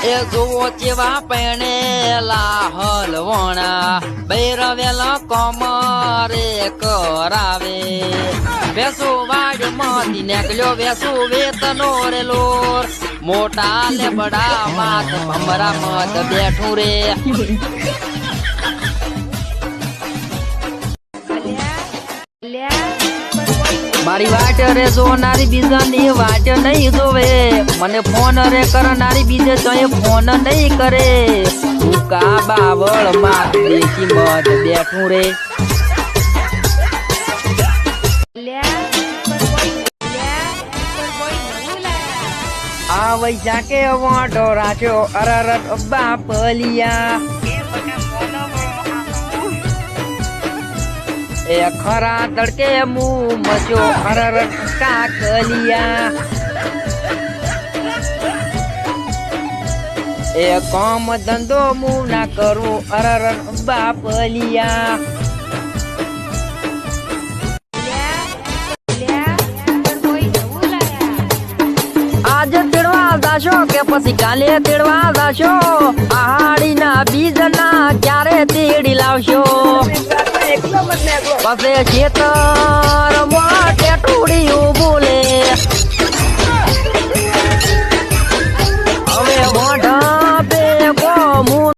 એ જોવો ચેવા પેણેલા હલવણા બૈરવેલા કમરે કરાવે વેસુ વાડ માંથી નીકળ્યો વેસુ વેતનો રે લોર મોટા લેબડા માત ભમરા મત બેઠું રે મારી વાટ રે જોનારી બીજાની વાટ નહીં જોવે મને ફોન રે કરનારી બીજે તોય ફોન નહીં કરે તું કા બાવળ માં દેખી મત બેઠું રે આ વૈસા કે વાંઢો રાખ્યો અરરટ બાપલિયા એ ખરા તડકે મું મચો અરરટ કાકલિયા એ કામ ધંધો મું ના કરું અરરટ બાપલિયા આજે તેડવા જાશો કે પછી કાલે તેડવા જાશો આહાડી ના બીજ ના ક્યારે તેડી લાવશો પછી ખેતર